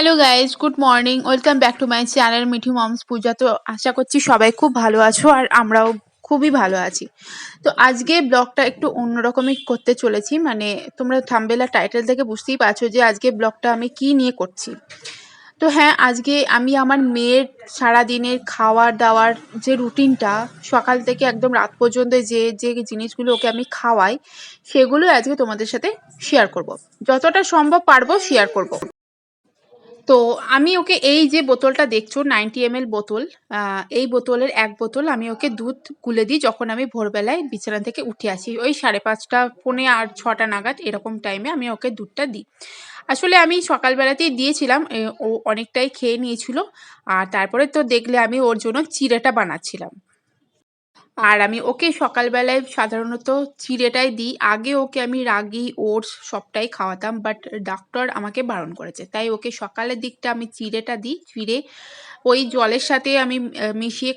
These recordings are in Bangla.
Hello guys, good morning. Welcome back to my channel Mithi moms Puja. তো আশা করছি সবাই খুব ভালো আছো আর আমরাও খুবই ভালো আছি। তো আজকে ব্লগটা একটু অন্যরকমই করতে চলেছি, মানে তোমরা থাম্বনেল আর টাইটেল থেকে বুঝতেই পারছো যে আজকে ব্লগটা আমি কি নিয়ে করছি। তো হ্যাঁ, আজকে আমি আমার মেয়ের সারাদিনের খাওয়ার দাওয়ার যে রুটিনটা, সকাল থেকে একদম রাত পর্যন্ত যে যে জিনিসগুলো ওকে আমি খাওয়াই, সেগুলো আজকে তোমাদের সাথে শেয়ার করব। যতটা সম্ভব পারবো শেয়ার করব। তো আমি ওকে এই যে বোতলটা দেখছো 90 ml বোতল, এই বোতলের এক বোতল আমি ওকে দুধ গুলে দিই যখন আমি ভোরবেলায় বিছানা থেকে উঠে আসি, ওই 5:30 পৌনে আর 6টা নাগাদ এরকম টাইমে আমি ওকে দুধটা দিই। আসলে আমি সকালবেলাতেই দিয়েছিলাম, ও অনেকটাই খেয়ে নিয়েছিল। আর তারপরে তো দেখলে আমি ওর জন্য চিড়েটা বানাচ্ছিলাম। আর আমি ওকে সকালবেলায় সাধারণত চিড়েটাই দিই। আগে ওকে আমি রাগি ওটস সবটাই খাওয়াতাম, বাট ডাক্তার আমাকে বারণ করেছে, তাই ওকে সকালের দিকটা আমি চিড়েটা দিই। চিড়ে ওই জলের সাথে আমি মিশিয়ে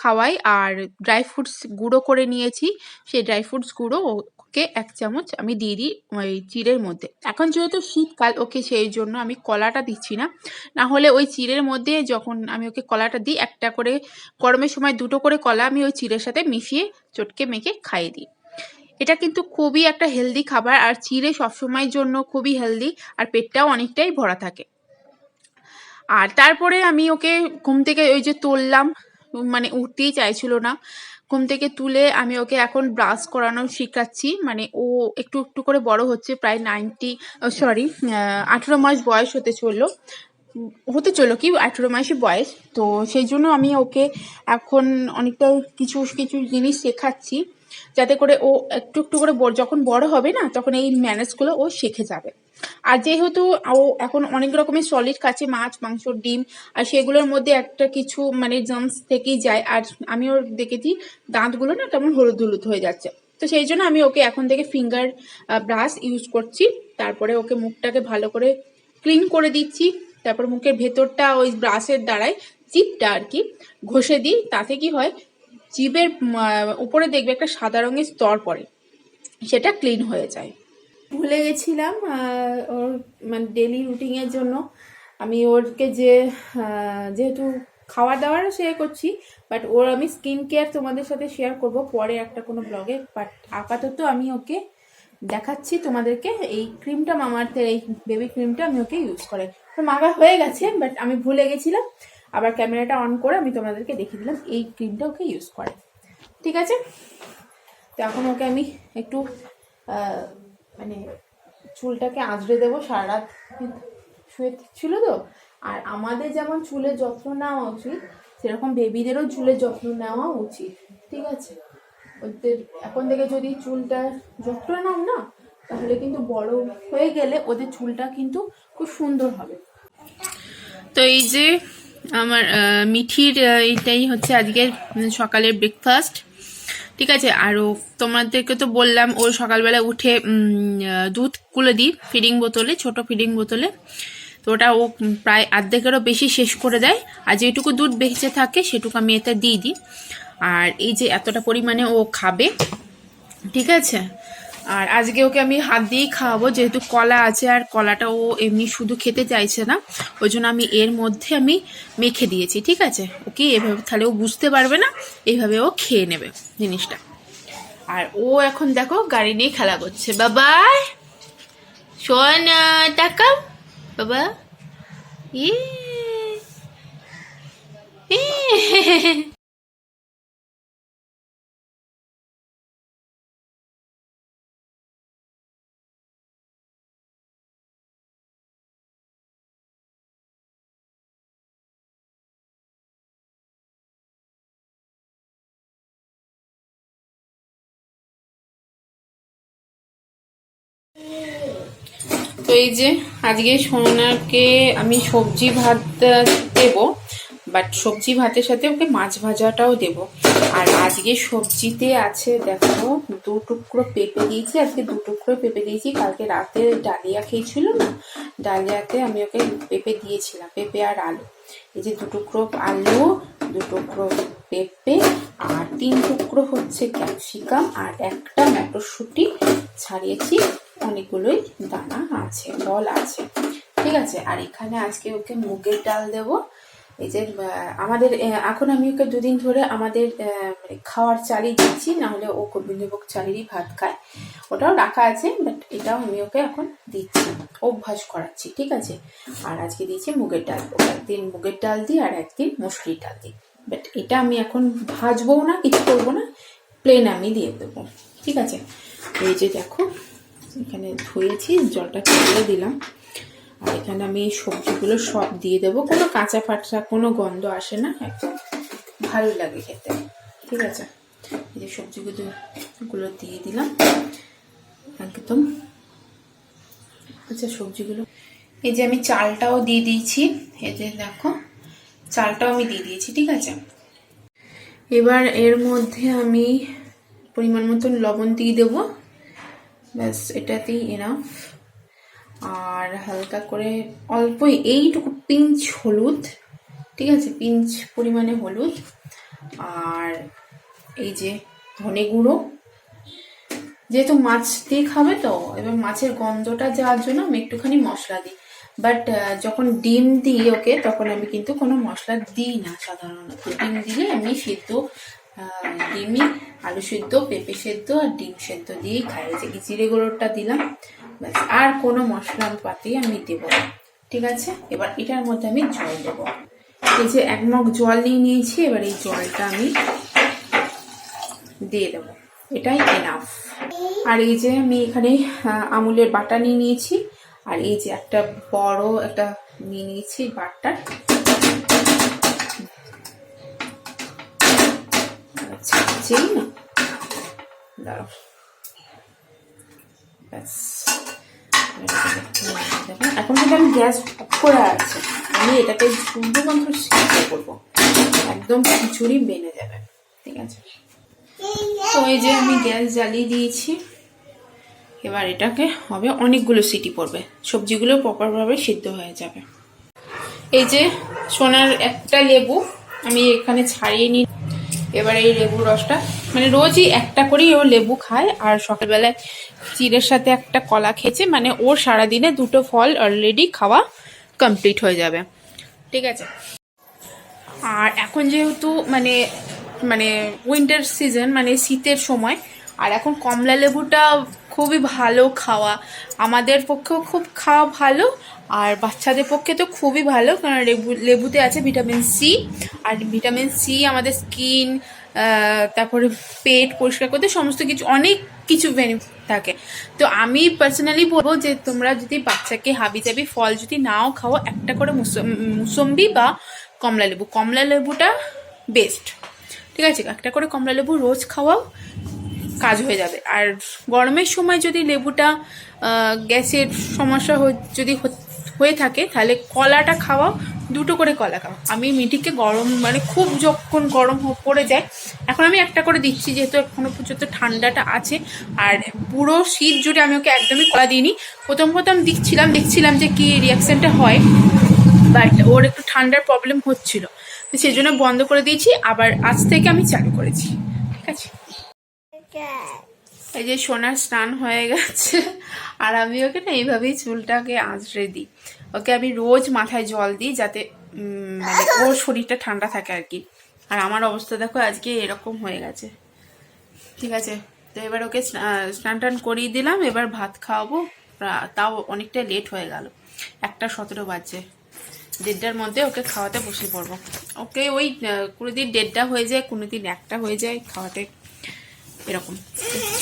খাওয়াই। আর ড্রাই ফ্রুটস গুঁড়ো করে নিয়েছি, সেই ড্রাই ফ্রুটস গুঁড়ো ওকে 1 চামচ আমি দিয়ে দিই ওই চিড়ের মধ্যে। এখন যেহেতু শীতকাল, ওকে সেই জন্য আমি কলাটা দিচ্ছি না, না হলে ওই চিড়ের মধ্যে যখন আমি ওকে কলাটা দিই, একটা করে গরমের সময় 2টো করে কলা আমি ওই চিড়ের সাথে মিশিয়ে চটকে মেখে খাইয়ে দিই। এটা কিন্তু খুবই একটা হেলদি খাবার, আর চিড়ে সবসময়ের জন্য খুবই হেলদি, আর পেটটাও অনেকটাই ভরা থাকে। আর তারপরে আমি ওকে ঘুম থেকে ওই যে তুললাম, মানে উঠতেই চাইছিল না। ঘুম থেকে তুলে আমি ওকে এখন ব্রাশ করানো শেখাচ্ছি, মানে ও একটু একটু করে বড় হচ্ছে, প্রায় 18 মাস বয়স হতে চললো, কি 18 মাসই বয়স। তো সেই জন্য আমি ওকে এখন অনেকটা কিছু কিছু জিনিস শেখাচ্ছি, যাতে করে ও একটু একটু করে যখন বড় হবে না, তখন এই ম্যানেজগুলো ও শিখে যাবে। আর যেহেতু ও এখন অনেক রকমের সলিড খাচ্ছে, মাছ মাংস ডিম, আর সেগুলোর মধ্যে একটা কিছু মানে জার্মস থেকেই যায়। আর আমি ওর দেখেছি দাঁতগুলো না কেমন হলুদ হলুদ হয়ে যাচ্ছে। তো সেই জন্য আমি ওকে এখন থেকে ফিঙ্গার ব্রাশ ইউজ করছি। তারপরে ওকে মুখটাকে ভালো করে ক্লিন করে দিচ্ছি। তারপর মুখের ভেতরটা ওই ব্রাশের দ্বারাই জিভটা আর কি ঘষে দিই। তাতে কি হয়, জিভের উপরে দেখবে একটা সাদা রঙের স্তর পড়ে, সেটা ক্লিন হয়ে যায়। ভুলে গেছিলাম ওর মানে ডেলি রুটিনের জন্য আমি ওরকে যেহেতু খাওয়ার দাওয়ার শেয়ার করছি, বাট ওর আমি স্কিন কেয়ার তোমাদের সাথে শেয়ার করব পরে একটা কোনো ব্লগে। বাট আপাতত আমি ওকে দেখাচ্ছি তোমাদেরকে এই ক্রিমটা, মামাআর্থের এই বেবি ক্রিমটা আমি ওকে ইউজ করে। মাখা হয়ে গেছে, বাট আমি ভুলে গেছিলাম, আবার ক্যামেরাটা অন করে আমি তোমাদেরকে দেখিয়ে দিলাম এই ক্রিমটা ওকে ইউজ করে। ঠিক আছে, তো এখন ওকে আমি একটু মানে চুলটাকে আঁচড়ে দেবো, সারা রাত শুয়ে ছিল তো। আর আমাদের যেমন চুলের যত্ন নেওয়া উচিত, সেরকম বেবিদেরও চুলের যত্ন নেওয়া উচিত। ঠিক আছে, ওদের এখন থেকে যদি চুলটা যত্ন নাও না, তাহলে কিন্তু বড় হয়ে গেলে ওদের চুলটা কিন্তু খুব সুন্দর হবে। তো এই যে আমার মিঠির এইটাই হচ্ছে আজকের সকালের ব্রেকফাস্ট। ঠিক আছে, আরও তোমাদেরকে তো বললাম ও সকালবেলা উঠে দুধ গুলে দিই ফিডিং বোতলে, ছোট ফিডিং বোতলে। তো ওটা ও প্রায় অর্ধেকেরও বেশি শেষ করে দেয়, আর যেটুকু দুধ বেঁচে থাকে সেটুকু আমি এতে দিয়ে দিই। আর এই যে এতটা পরিমাণে ও খাবে। ঠিক আছে, আর আজকে ওকে আমি হাত দিয়েই খাওয়াবো, যেহেতু কলা আছে, আর কলাটা ও এমনি শুধু খেতে চাইছে না, ওই জন্য আমি এর মধ্যে আমি মেখে দিয়েছি। ঠিক আছে, ওকে এভাবে তাহলে ও বুঝতে পারবে না, এইভাবে ও খেয়ে নেবে জিনিসটা। আর ও এখন দেখো গাড়ি নিয়ে খেলা করছে। বাবা শোন, টাকা বাবা, তো এই যে আজকে সোনাকে আমি সবজি ভাত দেব, বাট সবজি ভাতের সাথে ওকে মাছ ভাজাটাও দেব। আর আজকে সবজিতে আছে দেখো 2 টুকরো পেঁপে দিয়েছি, আজকে 2 টুকরো পেঁপে দিয়েছি। কালকে রাতে ডালিয়া খেয়েছিল না, ডালিয়াতে আমি ওকে পেঁপে দিয়েছিলাম, পেঁপে আর আলু। এই যে 2 টুকরো আলু, 2 টুকরো পেঁপে, আর 3 টুকরো হচ্ছে ক্যাপসিকাম, আর একটা মটরশুঁটি ছাড়িয়েছি, অনেকগুলোই দানা আছে, ফল আছে। ঠিক আছে। আর এখানে আজকে ওকে মুগের ডাল দেব। এই যে আমাদের এখন আমি ওকে দুদিন ধরে আমাদের খাওয়ার চালই দিচ্ছি, না হলে ও গোবিন্দভোগ চালেরই ভাত খায়, ওটাও রাখা আছে, বাট এটাও আমি ওকে এখন দিচ্ছি, অভ্যাস করাচ্ছি। ঠিক আছে। আর আজকে দিয়েছি মুগের ডাল, একদিন মুগের ডাল দিই আর একদিন মসুরির ডাল দিই, বাট এটা আমি এখন ভাজবো না, কিছু করবো না, প্লেন আমি দিয়ে দেবো। ঠিক আছে। এই যে দেখো এখানে ধুয়েছি, জলটা ফেলে দিলাম, আর এখানে আমি এই সবজিগুলো সব দিয়ে দেবো, কোনো কাঁচা ফাঁচা কোনো গন্ধ আসে না, একদম ভালো লাগে খেতে। ঠিক আছে। এই যে সবজিগুলো দিয়ে দিলাম একদম। আচ্ছা সবজিগুলো, এই যে আমি চালটাও দিয়ে দিয়েছি, এই যে দেখো চালটাও আমি দিয়ে দিয়েছি। ঠিক আছে। এবার এর মধ্যে আমি পরিমাণ মতন লবণ দিয়ে দেবো, ব্যাস এটাতেই এনাফ। আর হালকা করে অল্প এইটুকু পিঞ্চ হলুদ, ঠিক আছে, পিঞ্চ পরিমাণে হলুদ, আর এই যে ধনে গুঁড়ো, যেহেতু মাছ দিয়ে খাবে তো এবার মাছের গন্ধটা যাওয়ার জন্য আমি একটুখানি মশলা দিই, বাট যখন ডিম দিই ওকে তখন আমি কিন্তু কোনো মশলা দিই না সাধারণত। ডিম দিলে এমনি সিদ্ধ ডিমই, আলু সিদ্ধ, পেঁপে সেদ্ধ আর ডিম সেদ্ধ দিয়েই খাই। যে জিরে গুঁড়োটা দিলাম, ব্যাস, আর কোনো মশলা পাতি আমি দেবো না। ঠিক আছে। এবার এটার মধ্যে আমি জল দেবো, এই যে 1 মগ জল নিয়েছি, এবার এই জলটা আমি দিয়ে দেবো, এটাই এনাফ। আর এই যে আমি এখানে আমুলের বাটা নিয়েছি, আর এই যে একটা বড় একটা নিয়েছি বাটার, ছাড়ছেই না, দাঁড়াও, ব্যাস। এখন কিন্তু আমি গ্যাস অফ করে আছে, আমি এটাকে শুধুমাত্র সিদ্ধ করবো, একদম খিচুড়ি বেনে যাবে। ঠিক আছে। তো এই যে আমি গ্যাস জ্বালিয়ে দিয়েছি, এবার এটাকে হবে অনেকগুলো সিটি পড়বে, সবজিগুলো প্রপারভাবে সিদ্ধ হয়ে যাবে। এই যে সোনার একটা লেবু আমি এখানে ছাড়িয়ে নিই, এবার এই লেবুর রসটা, মানে রোজই একটা করেই ও লেবু খায়, আর সকালবেলায় চিড়ের সাথে একটা কলা খেয়েছে, মানে ওর সারাদিনে 2টো ফল অলরেডি খাওয়া কমপ্লিট হয়ে যাবে। ঠিক আছে। আর এখন যেহেতু মানে মানে উইন্টার সিজন, মানে শীতের সময়, আর এখন কমলা লেবুটা খুবই ভালো খাওয়া, আমাদের পক্ষেও খুব খাওয়া ভালো, আর বাচ্চাদের পক্ষে তো খুবই ভালো, কারণ লেবুতে আছে ভিটামিন সি, আর ভিটামিন সি আমাদের স্কিন, তারপরে পেট পরিষ্কার করতে, সমস্ত কিছু অনেক কিছু বেনিফিট থাকে। তো আমি পার্সোনালি বলবো যে তোমরা যদি বাচ্চাকে হাবিজাবি ফল যদি নাও খাও, একটা করে মুসম্বি বা কমলা লেবুটা বেস্ট। ঠিক আছে। একটা করে কমলা লেবু রোজ খাওয়াও, কাজ হয়ে যাবে। আর গরমের সময় যদি লেবুটা গ্যাসের সমস্যা যদি হয়ে থাকে, তাহলে কলাটা খাওয়াও, 2টো করে কলা খাওয়া। আমি মিঠিকে গরম, মানে খুব যখন গরম পড়ে যায়, এখন আমি একটা করে দিচ্ছি, যেহেতু এখনো পর্যন্ত ঠান্ডাটা আছে, আর পুরো শীত জুড়ে আমি ওকে একদমই কলা দিইনি। প্রথম দেখছিলাম যে কি রিয়াকশনটা হয়, বাট ওর একটু ঠান্ডার প্রবলেম হচ্ছিল, তো সেই জন্য বন্ধ করে দিয়েছি, আবার আজ থেকে আমি চালু করেছি। ঠিক আছে। এই যে সোনার স্নান হয়ে গেছে, আর আমি ওকে না এইভাবেই চুলটাকে আঁচড়ে দিই, ওকে আমি রোজ মাথায় জল দিই, যাতে মানে ওর শরীরটা ঠান্ডা থাকে আর কি। আর আমার অবস্থা দেখো আজকে এরকম হয়ে গেছে। ঠিক আছে। তো এবার ওকে স্নান টান করিয়ে দিলাম, এবার ভাত খাওয়াবো, তাও অনেকটা লেট হয়ে গেল, 1:17 বাজছে, 1:30টার মধ্যে ওকে খাওয়াতে বসে পড়বো। ওকে ওই কোনোদিন 1:30 হয়ে যায়, কোনোদিন 1টা হয়ে যায় খাওয়াতে, এরকম।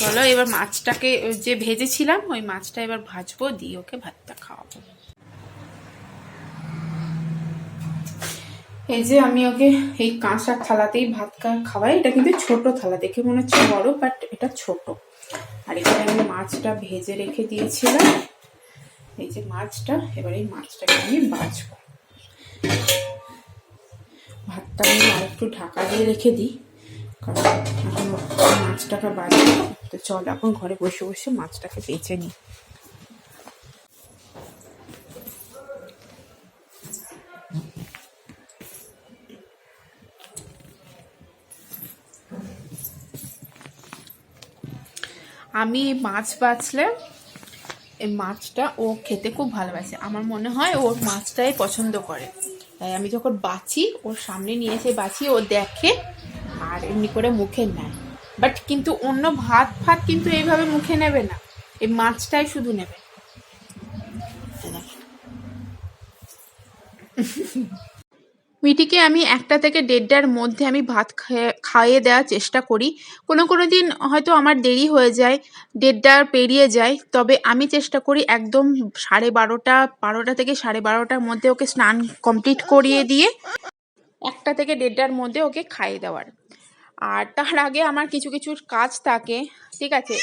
চলো এবার মাছটাকে যে ভেজেছিলাম, ওই মাছটা এবার ভাজবো, দিয়ে ওকে ভাতটা খাওয়াবো। এই যে আমি ওকে এই কাঁচা থালাতেই ভাত খাওয়াই, এটা কিন্তু ছোট থালা, দেখে মনে হচ্ছে বড়, বাট এটা ছোট। আর এখানে আমি মাছটা ভেজে রেখে দিয়েছিলাম, এই যে মাছটা, এবার এই মাছটাকে আমি ভাজবো। ভাতটা আমি আর একটু ঢাকা দিয়ে রেখে দিই, কারণ এখন মাছটাকে বাজবো। তো চল এখন ঘরে বসে বসে মাছটাকে বেছে নিই। আমি মাছ বাছলে এই মাছটা ও খেতে খুব ভালোবাসে, আমার মনে হয় ওর মাছটাই পছন্দ করে। তাই আমি যখন বাছি ওর সামনে নিয়ে এসে বাছি, ও দেখে আর এমনি করে মুখে নেয়। বাট কিন্তু অন্য ভাত ফাত কিন্তু এইভাবে মুখে নেবে না, এই মাছটাই শুধু নেবে। মিটিকে আমি 1টা থেকে 1:30টার মধ্যে আমি ভাত খাইয়ে দেওয়ার চেষ্টা করি। কোনো কোনো দিন হয়তো আমার দেরি হয়ে যায়, 1:30টা পেরিয়ে যায়, তবে আমি চেষ্টা করি একদম 12:30, 12টা থেকে 12:30টার মধ্যে ওকে স্নান কমপ্লিট করিয়ে দিয়ে 1টা থেকে 1:30টার মধ্যে ওকে খাইয়ে দেওয়ার। আর তার আগে আমার কিছু কিছু কাজ থাকে, ঠিক আছে,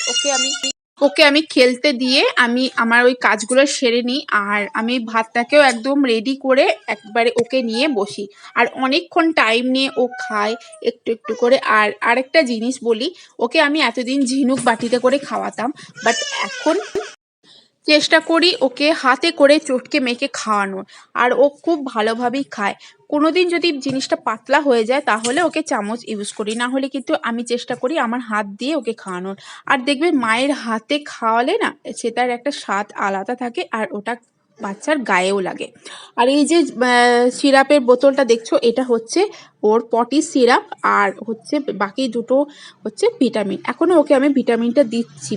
ওকে আমি খেলতে দিয়ে আমি আমার ওই কাজগুলো সেরে নিই, আর আমি ভাতটাকেও একদম রেডি করে একবারে ওকে নিয়ে বসি। আর অনেকক্ষণ টাইম নিয়ে ও খায় একটু একটু করে। আর আরেকটা জিনিস বলি, ওকে আমি এতদিন ঝিনুক বাটিতে করে খাওয়াতাম, বাট এখন চেষ্টা করি ওকে হাতে করে চটকে মেখে খাওয়ানোর। আর ও খুব ভালোভাবেই খায়। কোনোদিন যদি জিনিসটা পাতলা হয়ে যায় তাহলে ওকে চামচ ইউজ করি, না হলে কিন্তু আমি চেষ্টা করি আমার হাত দিয়ে ওকে খাওয়ানোর। আর দেখবে মায়ের হাতে খাওয়ালে না সেটার একটা স্বাদ আলাদা থাকে, আর ওটা বাচ্চার গায়েও লাগে। আর এই যে সিরাপের বোতলটা দেখছো, এটা হচ্ছে ওর পটি সিরাপ, আর হচ্ছে বাকি দুটো হচ্ছে ভিটামিন। এখনো ওকে আমি ভিটামিনটা দিচ্ছি।